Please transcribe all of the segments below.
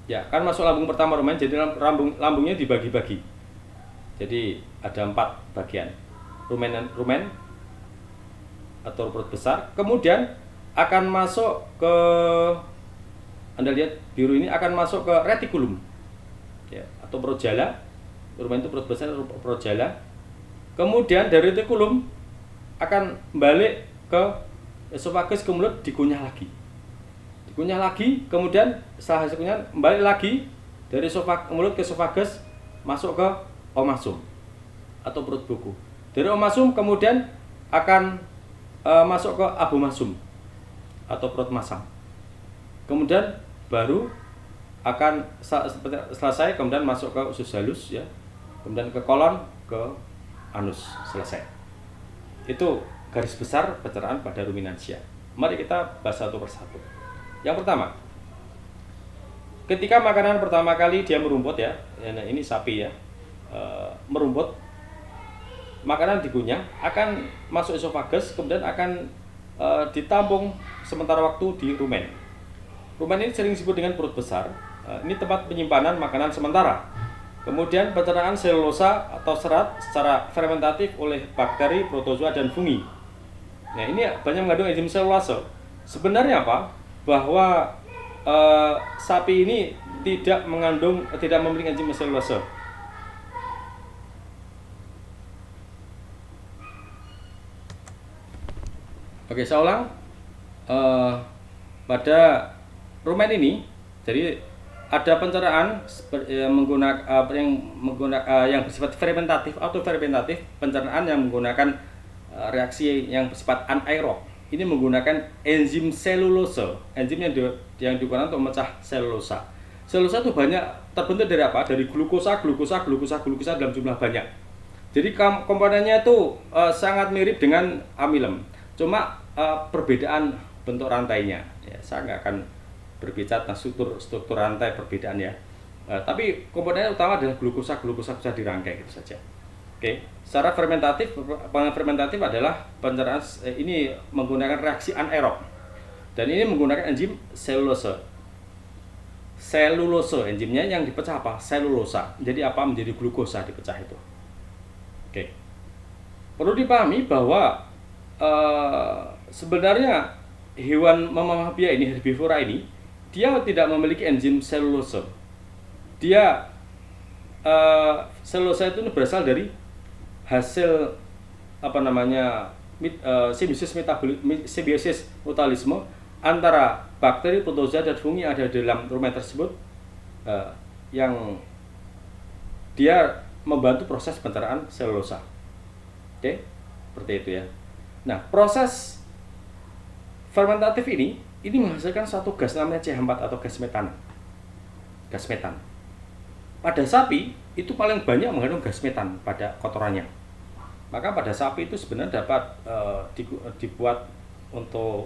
Ya, kan masuk lambung pertama rumen, jadi lambungnya dibagi-bagi. Jadi ada 4 bagian. Rumen atau perut besar, kemudian akan masuk ke, Anda lihat biru ini, akan masuk ke retikulum ya, atau perut jala. Rumen itu perut besar, perut jala. Kemudian dari retikulum akan balik ke esofagus, ke mulut, dikunyah lagi, kemudian setelah hasil kunyahan balik lagi dari mulut ke esofagus, masuk ke omasum atau perut buku. Dari omasum kemudian akan masuk ke abomasum atau perut masam. Kemudian baru akan selesai, kemudian masuk ke usus halus ya, kemudian ke kolon, ke anus, selesai. Itu garis besar pencernaan pada ruminansia. Mari kita bahas satu persatu. Yang pertama, ketika makanan pertama kali dia merumput ya, ini sapi ya, merumput, makanan dikunyah, akan masuk esofagus, kemudian akan ditampung sementara waktu di rumen. Rumen ini sering disebut dengan perut besar. Ini tempat penyimpanan makanan sementara. Kemudian pencernaan selulosa atau serat secara fermentatif oleh bakteri, protozoa, dan fungi. Nah, ini banyak mengandung enzim selulase. Sebenarnya apa? Bahwa sapi ini tidak memiliki enzim selulase. Oke, saya ulang. Pada rumen ini, jadi ada pencernaan yang bersifat fermentatif atau fermentatif, pencernaan yang menggunakan reaksi yang bersifat anaerob. Ini menggunakan enzim selulose, enzim yang digunakan untuk memecah selulosa. Selulosa itu banyak terbentuk dari apa? Dari glukosa dalam jumlah banyak. Jadi komponennya itu sangat mirip dengan amilem, cuma perbedaan bentuk rantainya. Ya, saya nggak akan berbicara tentang struktur rantai perbedaan ya. Tapi komponennya utama adalah glukosa bisa dirangkai gitu saja. Oke, secara fermentatif adalah pencernaan ini menggunakan reaksi anaerob, dan ini menggunakan enzim selulose. Enzimnya yang dipecah apa? Selulosa. Jadi apa? Menjadi glukosa dipecah itu. Oke, perlu dipahami bahwa sebenarnya hewan mammalia ini, herbivora ini, dia tidak memiliki enzim selulose. Dia selulosa itu berasal dari hasil simbiosis mutualisme antara bakteri, protozoa, dan fungi yang ada di dalam rumen tersebut, yang dia membantu proses pencernaan selulosa. Oke, seperti itu ya. Nah, proses fermentatif ini menghasilkan suatu gas namanya CH4 atau gas metan. Pada sapi itu paling banyak mengandung gas metan pada kotorannya. Maka pada sapi itu sebenarnya dapat dibuat untuk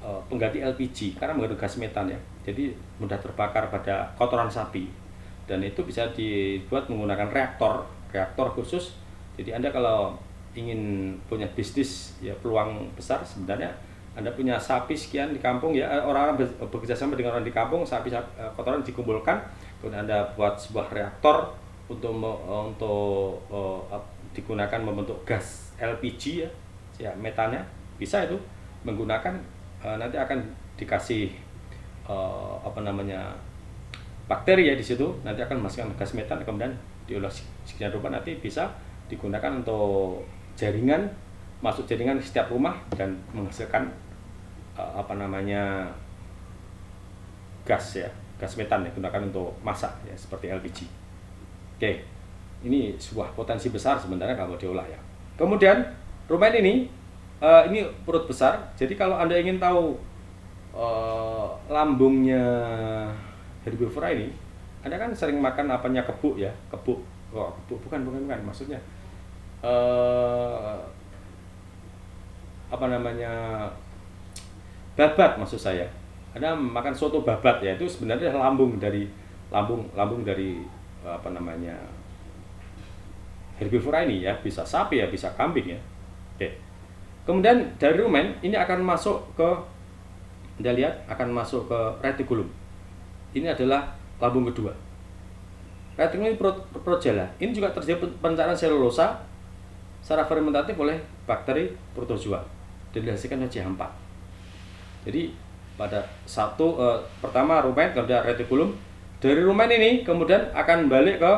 pengganti LPG karena mengandung gas metan ya. Jadi mudah terbakar pada kotoran sapi, dan itu bisa dibuat menggunakan reaktor khusus. Jadi Anda kalau ingin punya bisnis ya, peluang besar sebenarnya. Anda punya sapi sekian di kampung ya, orang-orang bekerja sama dengan orang di kampung, sapi kotoran dikumpulkan, kemudian Anda buat sebuah reaktor untuk digunakan membentuk gas LPG ya metannya, bisa itu menggunakan nanti akan dikasih bakteri ya di situ, nanti akan masukkan gas metan, kemudian diolah sekian rupa, nanti bisa digunakan untuk jaringan, masuk jaringan di setiap rumah dan menghasilkan gas metan ya, digunakan untuk masak ya, seperti LPG. Oke, ini sebuah potensi besar sebenarnya kalau diolah ya. Kemudian rumen ini perut besar. Jadi kalau Anda ingin tahu lambungnya herbivora ini, Anda kan sering makan kebo ya, bukan maksudnya babat maksud saya. Anda makan soto babat ya, itu sebenarnya lambung dari herbivora ini ya, bisa sapi ya, bisa kambing ya. Oke. Kemudian dari rumen ini akan masuk ke, Anda lihat, akan masuk ke retikulum. Ini adalah lambung kedua. Retrum ini progela. Ini juga terjadi pencernaan selulosa secara fermentatif oleh bakteri protozoa dan dihasilkan oleh CH4. Jadi pada pertama rumen, kemudian retikulum. Dari rumen ini kemudian akan balik ke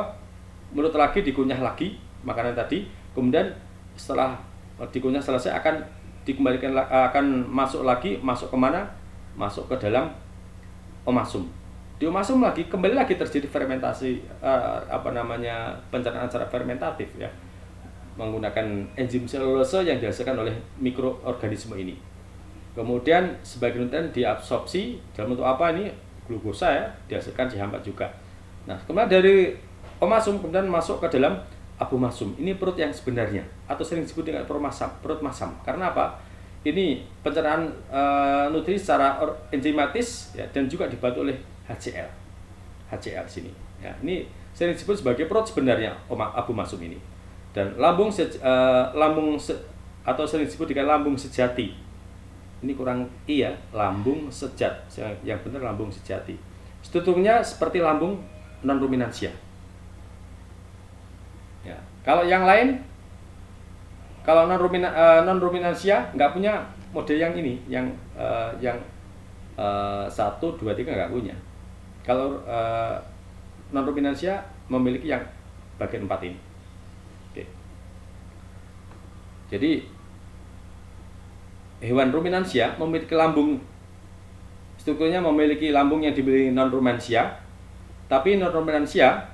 mulut lagi, dikunyah lagi makanan tadi. Kemudian setelah dikunyah selesai akan dikembalikan, akan masuk lagi, masuk kemana? Masuk ke dalam omasum. Di omasum lagi kembali lagi terjadi fermentasi, pencernaan secara fermentatif ya, menggunakan enzim selulose yang dihasilkan oleh mikroorganisme ini. Kemudian sebagai nutrien diabsorpsi dalam bentuk apa ini? Glukosa ya, dihasilkan CH4 juga. Nah, kemudian dari omasum kemudian masuk ke dalam abomasum. Ini perut yang sebenarnya atau sering disebut dengan perut masam. Karena apa? Ini pencernaan nutrisi secara enzimatis ya, dan juga dibantu oleh HCl sini. Ya, ini sering disebut sebagai perut sebenarnya abomasum ini. Dan atau sering disebut dengan lambung sejati. Ini kurang lambung sejat. Yang benar lambung sejati. Strukturnya seperti lambung non ruminansia. Ya, kalau yang lain, kalau non ruminansia nggak punya model yang ini, yang 1, 2, 3 nggak punya. Kalau non ruminansia memiliki yang bagian 4 ini. Oke. Jadi hewan ruminansia memiliki lambung, strukturnya memiliki lambung yang dimiliki non ruminansia, tapi non ruminansia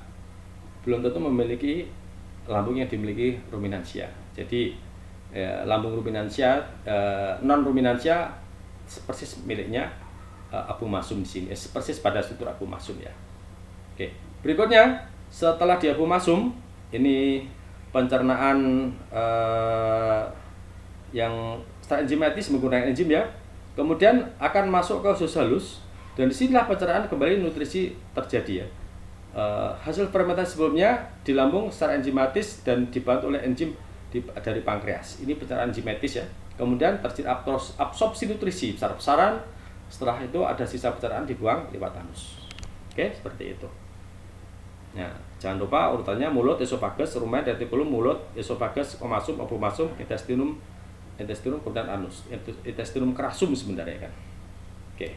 belum tentu memiliki lambung yang dimiliki ruminansia. Jadi lambung ruminansia, non ruminansia persis miliknya abomasum di sini, persis pada struktur abomasum ya. Oke, berikutnya setelah di abomasum ini pencernaan yang secara enzimatis menggunakan enzim ya, kemudian akan masuk ke usus halus dan disinilah pencernaan kembali nutrisi terjadi ya. Hasil fermentasi sebelumnya di lambung secara enzimatis dan dibantu oleh enzim dari pankreas. Ini pencernaan enzimatis ya. Kemudian terjadi absorpsi nutrisi besar-besaran. Setelah itu ada sisa pencernaan dibuang lewat anus. Oke, seperti itu. Nah, jangan lupa urutannya mulut, esofagus, rumen, retikulum, mulut, esofagus, omasum, abomasum, intestinum, kemudian anus. Intestinum crassum sebenarnya kan. Oke.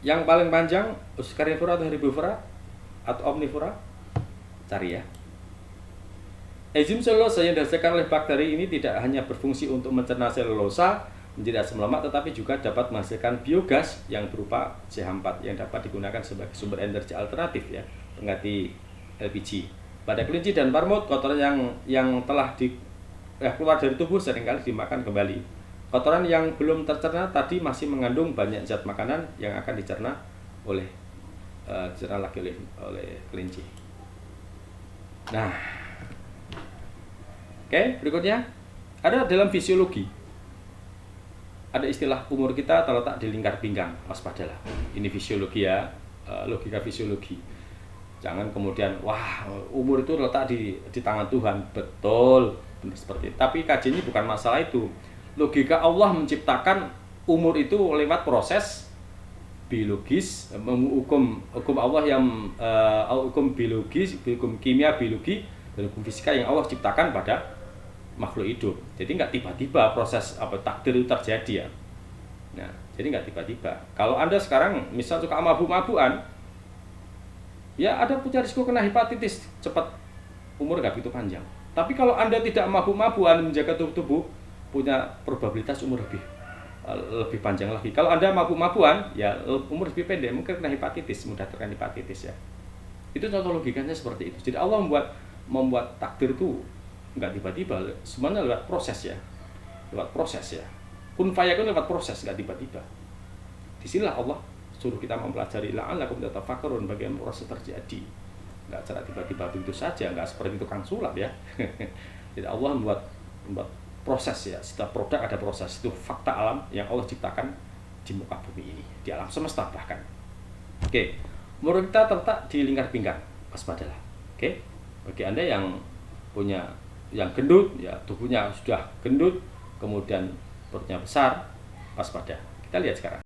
Yang paling panjang carnivora atau herbivora atau omnivora? Cari ya. Enzim selulosa yang dihasilkan oleh bakteri ini tidak hanya berfungsi untuk mencerna selulosa menjadi asam lemak, tetapi juga dapat menghasilkan biogas yang berupa CH4 yang dapat digunakan sebagai sumber energi alternatif ya, pengganti LPG. Pada kelinci dan marmut, kotoran yang telah keluar dari tubuh seringkali dimakan kembali. Kotoran yang belum tercerna tadi masih mengandung banyak zat makanan yang akan dicerna lagi oleh kelinci. Nah, oke, berikutnya ada dalam fisiologi. Ada istilah umur kita terletak di lingkar pinggang, waspadalah. Ini fisiologi ya, logika fisiologi. Jangan kemudian umur itu terletak di tangan Tuhan. Betul, benar seperti itu. Tapi kajiannya bukan masalah itu. Logika Allah menciptakan umur itu lewat proses biologis, hukum Allah yang hukum biologis, hukum kimia, biologi, dan hukum fisika yang Allah ciptakan pada makhluk hidup. Jadi nggak tiba-tiba proses takdir itu terjadi ya. Nah, jadi nggak tiba-tiba. Kalau Anda sekarang misal suka mabuk-mabukan, ya ada punya risiko kena hepatitis cepat, umur nggak begitu panjang. Tapi kalau Anda tidak mabuk-mabukan, menjaga tubuh, punya probabilitas umur lebih panjang lagi. Kalau Anda mabuk-mabukan, ya umur lebih pendek, mungkin kena hepatitis, mudah terkena hepatitis ya. Itu contoh logikanya seperti itu. Jadi Allah membuat takdir itu nggak tiba-tiba, semuanya lewat proses ya. Lewat proses ya. Kun fayakun lewat proses, nggak tiba-tiba. Disinilah Allah suruh kita mempelajari la'allakum tatafakkarun, bagaimana proses terjadi. Nggak cara tiba-tiba begitu saja, nggak seperti tukang sulap ya. Jadi Allah membuat proses ya. Setiap produk ada proses, itu fakta alam yang Allah ciptakan di muka bumi ini, di alam semesta bahkan. Oke, umur kita terletak di lingkar pinggang, waspadalah. Oke, bagi Anda yang punya yang gendut ya, tubuhnya sudah gendut, kemudian perutnya besar, waspada. Kita lihat sekarang.